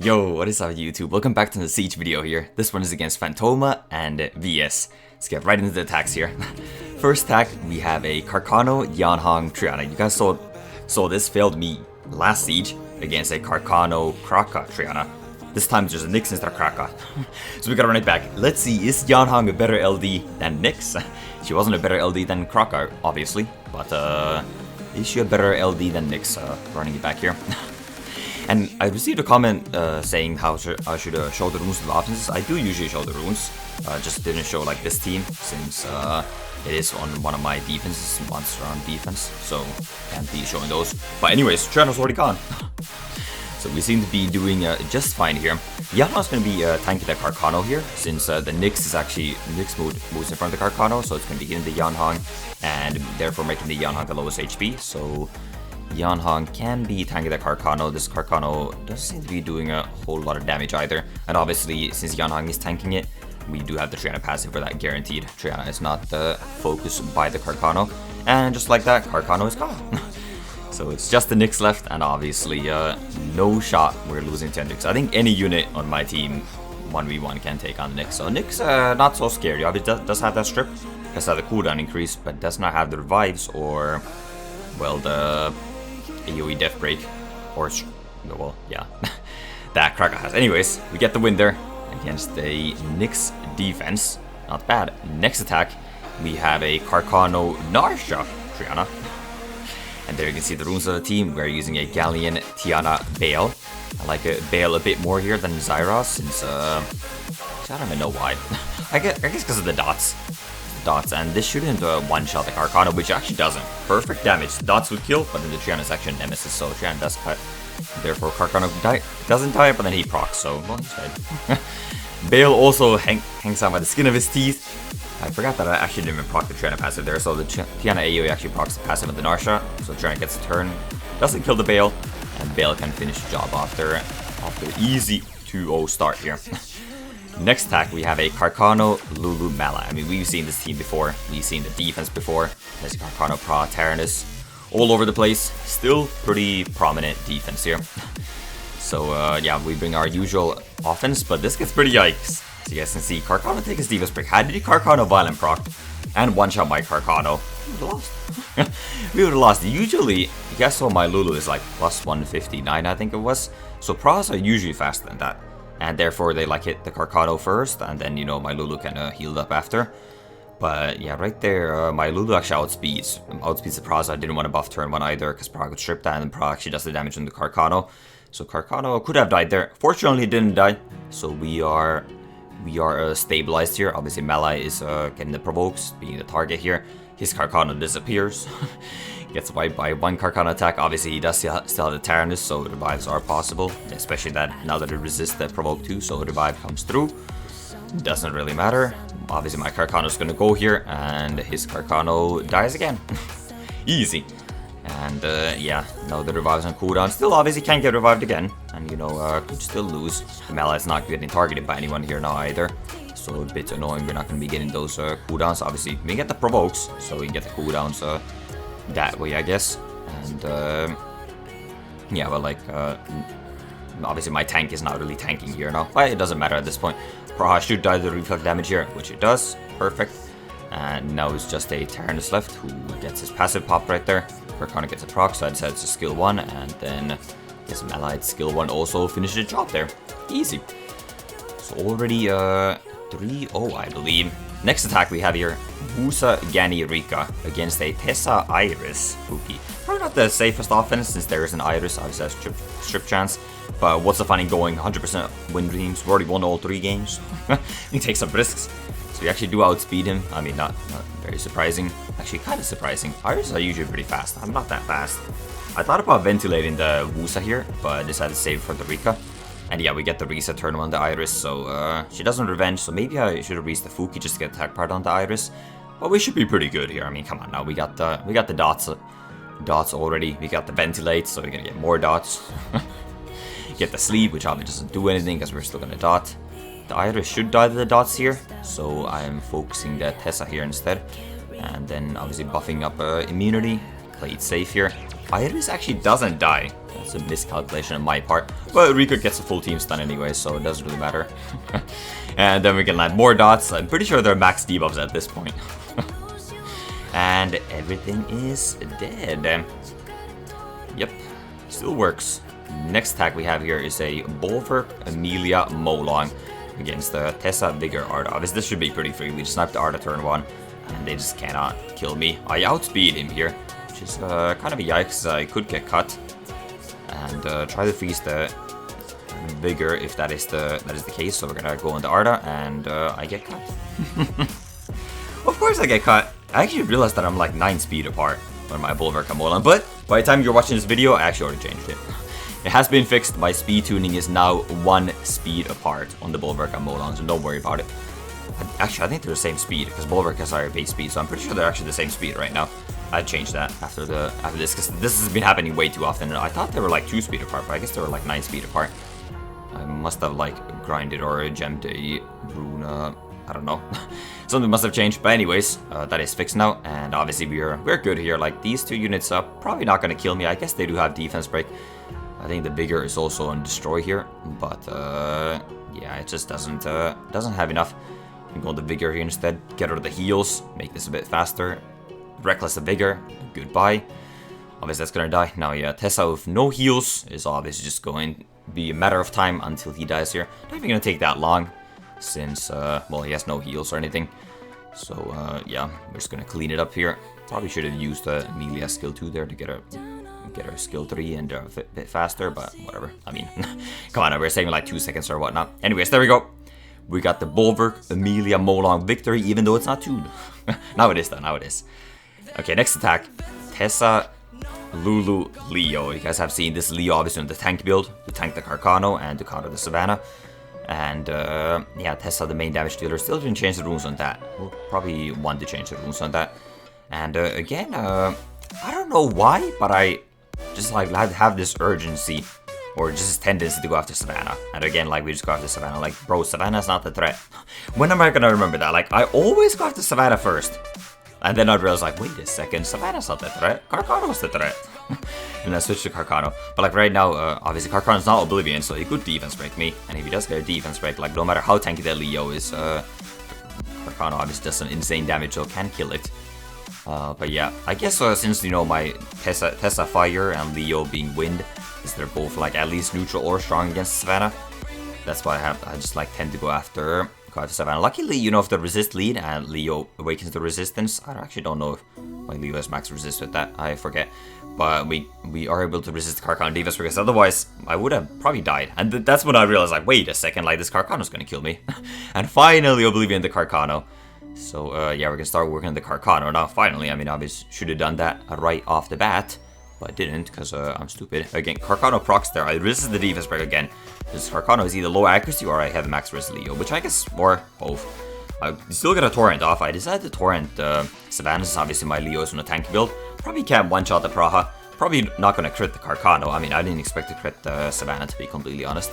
Yo, what is up YouTube? Welcome back to the Siege video here. This one is against Phantoma and VS. Let's get right into the attacks here. First attack, we have a Carcano Triana. You guys saw this failed me last Siege against a Carcano Krakatriana. This time there's a Nyx instead of Kraka. So we gotta run it back. Let's see, is Yanhang a better LD than Nyx? She wasn't a better LD than Kraka, obviously. But is she a better LD than Nyx? Running it back here. And I received a comment saying how I should show the runes to the offenses. I do usually show the runes, just didn't show like this team since it is on one of my defenses, monster on defense, so can't be showing those. But anyways, Triana's already gone. So we seem to be doing just fine here. Yana's going to be tanking the Carcano here, since the Nyx is actually, Nyx moves in front of the Carcano, so it's going to be hitting the Yanhang, and therefore making the Yanhang the lowest HP, so Yanhang can be tanking the Carcano. This Carcano doesn't seem to be doing a whole lot of damage either. And obviously, since Yanhang is tanking it, we do have the Triana passive for that guaranteed. Triana is not focused by the Carcano. And just like that, Carcano is gone. So it's just the Nyx left, and obviously no shot we're losing to Nyx. I think any unit on my team 1v1 can take on Nyx. So Nyx not so scary. Obviously does have that strip, does have the cooldown increase, but does not have the revives or, well, the AoE Death Break, or, well, yeah, that Kraka has. Anyways, we get the win there against the Nyx defense. Not bad. Next attack, we have a Carcano Triana. And there you can see the runes of the team. We're using a Galleon Tiana Bale. I like Bale a bit more here than Zyra, since, I don't even know why. I guess because of the dots. And this shouldn't one-shot the Carcano, which actually doesn't. Perfect damage. The dots would kill, but then the Triana is actually a nemesis, so Triana does cut. Therefore, Carcano doesn't die, but then he procs, so, well, he's dead. Bale also hangs out by the skin of his teeth. I forgot that I actually didn't even proc the Triana passive there, so the Tiana AoE actually procs the passive of the Narsha, so Triana gets a turn, doesn't kill the Bale, and Bale can finish the job after easy 2-0 start here. Next attack, we have a Carcano Lulu Mala. I mean, we've seen this team before. We've seen the defense before. There's Carcano Pra Tyrannus all over the place. Still pretty prominent defense here. So, yeah, we bring our usual offense, but this gets pretty yikes. So you guys can see Carcano take his defense break. Had the Carcano Violent proc and one-shot my Carcano, we would have lost. We would have lost. Usually, you guys saw my Lulu is like plus 159, I think it was. So Pras are usually faster than that. And therefore they like hit the Carcano first, and then, you know, my Lulu can heal up after. But yeah, right there, my Lulu actually outspeeds the Pras. I didn't want to buff turn 1 either, because Pra could strip that, and then Pra actually does the damage on the Carcano. So Carcano could have died there. Fortunately, it didn't die. So we are stabilized here. Obviously, Mala is getting the provokes, being the target here. His Carcano disappears. Gets wiped by one Carcano attack. Obviously, he does still have the Tyrannus, so revives are possible. Especially that now that it resists the provoke too, so revive comes through. Doesn't really matter. Obviously, my Carcano is going to go here, and his Carcano dies again. Easy. And yeah, now the revives on cooldown. Still, obviously, can't get revived again. And, you know, could still lose. Mela is not getting targeted by anyone here now either. So a bit annoying. We're not going to be getting those cooldowns. Obviously, we get the provokes, so we can get the cooldowns that way, I guess. And yeah, well, like obviously my tank is not really tanking here now, but it doesn't matter at this point. Praha should die to the reflect damage here, which it does. Perfect. And now it's just a Tyrannus left who gets his passive pop right there. Carcano gets a proc, so I decided to skill 1, and then his allied skill 1 also finishes the job there. Easy. So already 3-0, I believe. Next attack we have here, Busa Rika against a Tessa Iris Pookie. Probably not the safest offense, since there is an Iris, obviously has strip chance. But what's the fun in going 100% win dreams? We've already won all 3 games. We take some risks. So we actually do outspeed him. I mean, not very surprising. Actually, kind of surprising. Iris are usually pretty fast. I'm not that fast. I thought about ventilating the Busa here, but I decided to save it for the Rika. And yeah, we get the reset turn on the Iris, so she doesn't revenge, so maybe I should have reached the Fuki just to get attack part on the Iris. But we should be pretty good here. I mean, come on now, we got the dots already. We got the ventilate, so we're gonna get more dots. Get the sleep, which obviously doesn't do anything because we're still gonna dot. The Iris should die to the dots here, so I'm focusing the Tessa here instead. And then obviously buffing up immunity. Play it safe here. Iris actually doesn't die. That's a miscalculation on my part. But Rico gets a full team stun anyway, so it doesn't really matter. And then we can land more dots. I'm pretty sure they're max debuffs at this point. And everything is dead. Yep, still works. Next attack we have here is a Bulwark Amelia Molong against the Tessa Vigor Arda. This should be pretty free. We just sniped the Arda turn 1, and they just cannot kill me. I outspeed him here, which is kind of a yikes. I could get cut. And try to freeze the Vigor if that is the case. So we're gonna go on the Arda, and I get cut. Of course I get cut. I actually realized that I'm like 9 speed apart on my Bulwark Molong, but by the time you're watching this video, I actually already changed it. It has been fixed. My speed tuning is now 1 speed apart on the Bulwark Molong, so don't worry about it. Actually, I think they're the same speed because Bulwark has higher base speed, so I'm pretty sure they're actually the same speed right now. I changed that after this because this has been happening way too often. I thought they were like 2 speed apart, but I guess they were like 9 speed apart. I must have like grinded or gemmed a rune. I don't know. Something must have changed, but anyways, that is fixed now, and obviously we're good here. Like these 2 units are probably not gonna kill me. I guess they do have defense break. I think the Vigor is also on destroy here, but yeah, it just doesn't have enough. You can go on the Vigor here instead. Get rid of the heals, make this a bit faster. Reckless the Vigor, goodbye. Obviously that's gonna die. Now yeah, Tessa with no heals is obviously just going to be a matter of time until he dies here. Not even gonna take that long, since well, he has no heals or anything. So yeah, we're just gonna clean it up here. Probably should have used Amelia skill 2 there to get her skill 3 and a bit faster, but whatever. I mean, come on, we're saving like 2 seconds or whatnot. Anyways, there we go. We got the Bulwark Amelia Molong victory, even though it's not tuned. Now it is though, now it is. Okay, next attack. Tessa, Lulu, Leo. You guys have seen this Leo obviously in the tank build to tank the Carcano and to counter the Savannah. And yeah, Tessa, the main damage dealer, still didn't change the runes on that. We'll probably want to change the runes on that. And again, I don't know why, but I just like have this urgency or just this tendency to go after Savannah. And again, like we just go after Savannah. Like, bro, Savannah's not the threat. When am I gonna remember that? Like, I always go after Savannah first. And then I realized, like, wait a second, Savannah's not the threat. Carcano's the threat. And I switched to Carcano. But like right now, obviously Carcano's not Oblivion, so he could defense break me. And if he does get a defense break, like no matter how tanky that Leo is, Carcano obviously does some insane damage, so can kill it. But yeah, I guess since, you know, my Tessa Fire and Leo being Wind, because they're both like at least neutral or strong against Savannah, that's why I just like tend to go after Savannah. Luckily, you know, if the resist lead and Leo awakens the resistance, I actually don't know if my Leo has max resist with that, I forget. But we are able to resist the Carcano defense because otherwise I would have probably died. And that's when I realized, like, wait a second, like this Carcano's gonna kill me. And finally Oblivion the Carcano. So yeah, we're gonna start working on the Carcano now. Finally, I mean, obviously should have done that right off the bat, but I didn't because I'm stupid. Again, Carcano procs there. I resist the defense break again. This Carcano is either low accuracy or I have max resist Leo, which I guess or both. I still get a torrent off. I decided to torrent Savannah, since obviously my Leo is on a tank build. Probably can't one-shot the Praha. Probably not gonna crit the Carcano. I mean, I didn't expect to crit Savannah, to be completely honest.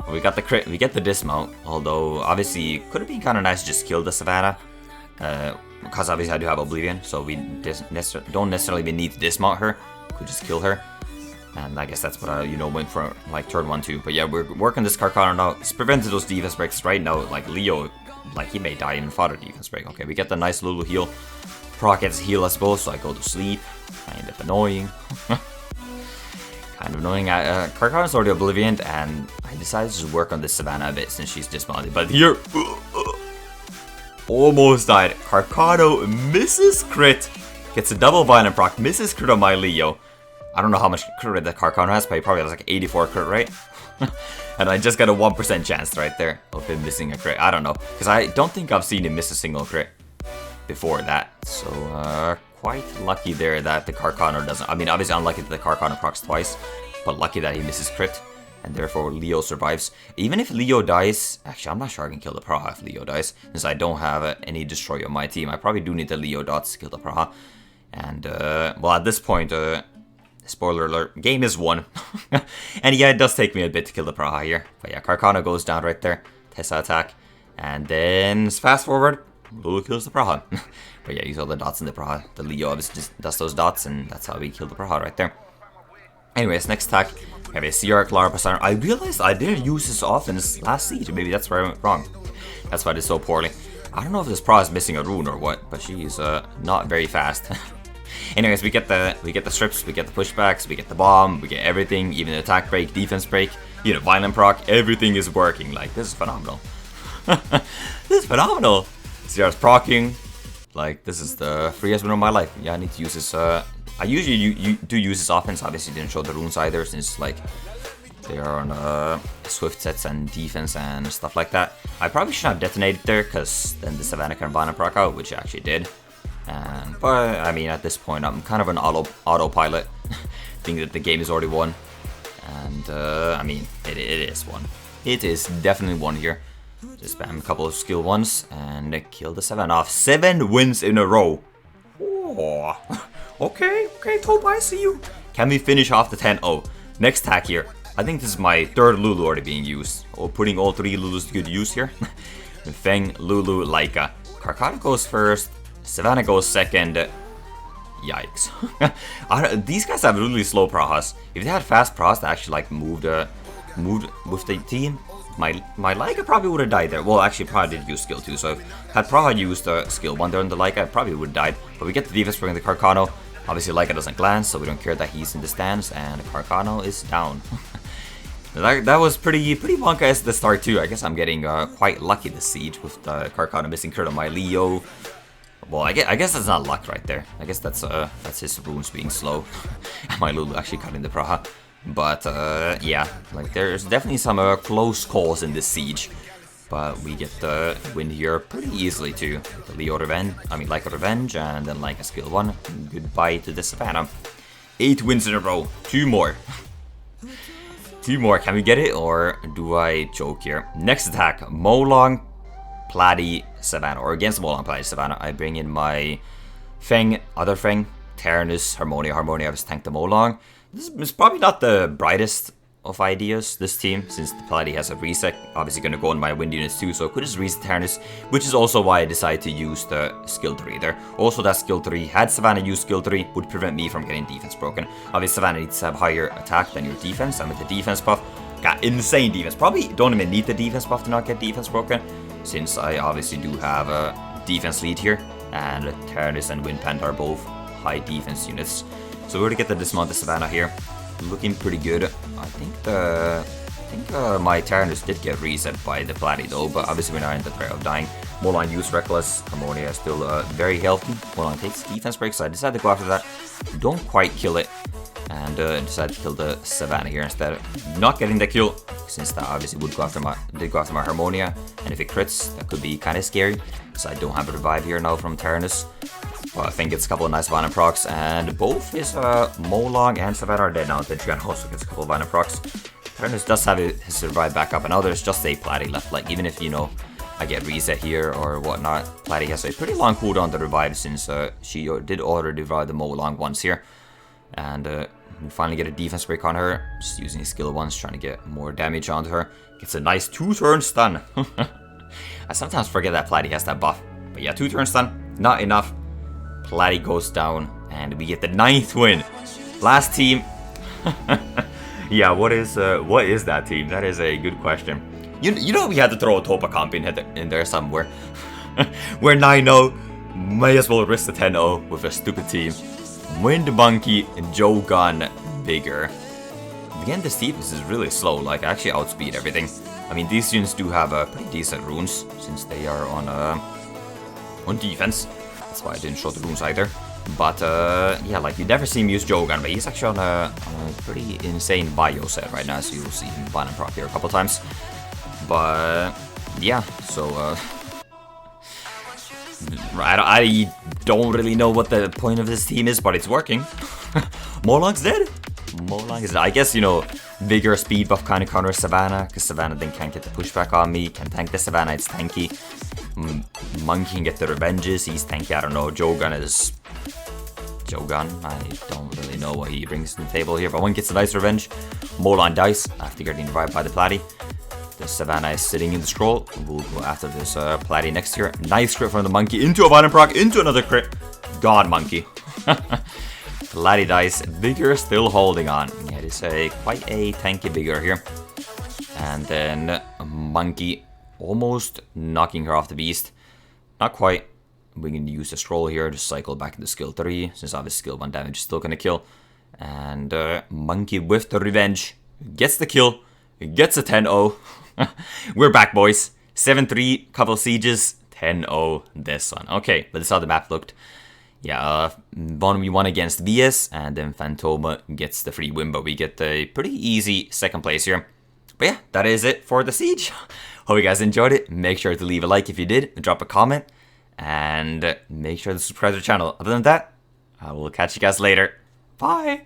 We got the crit, we get the dismount, although obviously could have been kind of nice to just kill the Savannah, because obviously I do have Oblivion, so we don't necessarily even need to dismount her, could just kill her, and I guess that's what I, you know, went for like turn 1 too. But yeah, we're working this Carcano now. It's prevented those defense breaks right now. Like Leo, like he may die even further defense break. Okay, we get the nice Lulu heal. Proc gets heal, I suppose, so I go to sleep. Kind of annoying. Kind of annoying. Carcano's already Oblivion, and I decided to just work on this Savannah a bit since she's dismounted. But here, almost died. Carcano misses crit, gets a double violent proc, misses crit on my Leo. I don't know how much crit rate that Carcano has, but he probably has like 84 crit rate. And I just got a 1% chance right there of him missing a crit. I don't know, because I don't think I've seen him miss a single crit before that. So quite lucky there that the Carcano doesn't. I mean, obviously unlucky that the Carcano procs twice, but lucky that he misses crit, and therefore Leo survives. Even if Leo dies, actually I'm not sure I can kill the Praha if Leo dies, since I don't have any destroy on my team. I probably do need the Leo dots to kill the Praha. And well, at this point, spoiler alert, game is won. And yeah, it does take me a bit to kill the Praha here. But yeah, Carcano goes down right there, Tessa attack, and then fast forward, Lulu kills the Praha. But yeah, you saw the dots in the Praha. The Leo obviously just does those dots, and that's how we kill the Praha right there. Anyways, next attack, we have a CR Clara. I realized I didn't use this offense last siege. Maybe that's where I went wrong. That's why I did so poorly. I don't know if this Pra is missing a rune or what, but she's not very fast. Anyways, we get the strips, we get the pushbacks, we get the bomb, we get everything, even the attack break, defense break, you know, violent proc, everything is working. Like, this is phenomenal. This is phenomenal. CR's procking. Like, this is the freest win of my life. Yeah, I need to use this. I usually do use this offense. Obviously, didn't show the runes either, since like they are on swift sets and defense and stuff like that. I probably should have detonated there, because then the Savannah can violent proc out, which I actually did. But I mean, at this point, I'm kind of an autopilot, thinking that the game is already won. And I mean, it is won. It is definitely won here. Just spam a couple of skill ones and kill the 7 off. 7 wins in a row. Oh, okay, Topa, I see you. Can we finish off the 10-0? Next attack here. I think this is my 3rd Lulu already being used. Oh, putting all 3 Lulus to good use here. Feng, Lulu, Laika. Carcano goes first. Savannah goes second. Yikes. These guys have really slow prahas. If they had fast prahas that actually like moved with the team, my Laika probably would have died there. Well, actually, probably did use skill 2, so if had Praha used skill 1 there on the Laika, I probably would have died. But we get the defense bringing the Carcano. Obviously, Laika doesn't glance, so we don't care that he's in the stands, and Carcano is down. That was pretty wonka at the start too. I guess I'm getting quite lucky this siege with the Carcano missing crit on my Leo. Well, I guess that's not luck right there. I guess that's his runes being slow. And my Lulu actually cutting the Praha. But yeah, like there's definitely some close calls in this siege. But we get the win here pretty easily too. The Leo revenge, like a revenge, and then like a skill 1. Goodbye to the Savannah. 8 wins in a row. 2 more. 2 more. Can we get it, or do I choke here? Next attack, Molong, Platy, Savannah, or against Molong, Platy, Savannah. I bring in my Feng, other Feng, Ternus, Harmonia. I just tank the Molong. This is probably not the brightest of ideas, this team, since the Platy has a reset. Obviously going to go on my wind units too, so I could just reset Ternus, which is also why I decided to use the skill 3 there. Also, that skill 3, had Savannah use skill 3, would prevent me from getting defense broken. Obviously, Savannah needs to have higher attack than your defense, and with the defense buff, got insane defense. Probably don't even need the defense buff to not get defense broken, since I obviously do have a defense lead here, and Ternus and Windpent are both high defense units. So we're going to get the dismounted Savannah here. Looking pretty good. I think my Ternus did get reset by the Platy though, but obviously we're not in the threat of dying. Molong used Reckless. Harmonia is still very healthy. Molong takes defense break, so I decided to go after that. Don't quite kill it, and decided to kill the Savannah here instead. Not getting the kill, since that obviously would go after my Harmonia, and if it crits, that could be kind of scary. So I don't have a revive here now from Ternus. Well, I think it's a couple of nice Violent procs, and both his Molong and Savannah are dead now. Then Triana also gets a couple of Violent procs. Ternus does have his revive back up, and now there's just a Platy left. Like, even if, you know, I get reset here or whatnot, Platy has a pretty long cooldown to revive, since she did already revive the Molong once here. And we finally get a defense break on her, just using his skill 1s, trying to get more damage onto her. Gets a nice 2-turn stun. I sometimes forget that Platy has that buff. But yeah, 2-turn stun, not enough. Platy goes down, and we get the 9th win. Last team. Yeah, what is that team? That is a good question. You know we had to throw a Topa comp in there somewhere. We're 9-0. May as well risk the 10-0 with a stupid team. Wind Monkey, Jogun, Bigger. Again, this team is really slow. Like, I actually outspeed everything. I mean, these units do have pretty decent runes, since they are on defense. That's why I didn't show the runes either. But yeah, like, you never see him use Jogun, but he's actually on a pretty insane bio set right now, so you'll see him Violent proc here a couple times. But yeah, so I don't really know what the point of this team is, but it's working. Molong's dead. Molong is dead. I guess, you know, bigger speed buff kind of counters Savannah, because Savannah then can't get the pushback on me. Can tank the Savannah, it's tanky. Monkey can get the revenges, he's tanky. I don't know. Jogun, I don't really know what he brings to the table here, but one gets a nice revenge. Molong dies after getting revived by the Platy. The Savannah is sitting in the scroll. We'll go after this Platy next year. Nice crit from the Monkey into a Violent proc, into another crit. God, Monkey. Platy dies. Vigor still holding on. Yeah, is quite a tanky bigger here. And then a Monkey almost knocking her off the beast. Not quite. We can use the Stroll here to cycle back into skill 3, since obviously skill 1 damage is still gonna kill. And Monkey with the revenge gets the kill, gets a 10-0. We're back, boys. 7-3, couple sieges, 10-0 this one. Okay, but this is how the map looked. Yeah, 1v1 against VS, and then Phantoma gets the free win, but we get the pretty easy second place here. But yeah, that is it for the siege. Hope you guys enjoyed it. Make sure to leave a like if you did, drop a comment, and make sure to subscribe to the channel. Other than that, I will catch you guys later. Bye!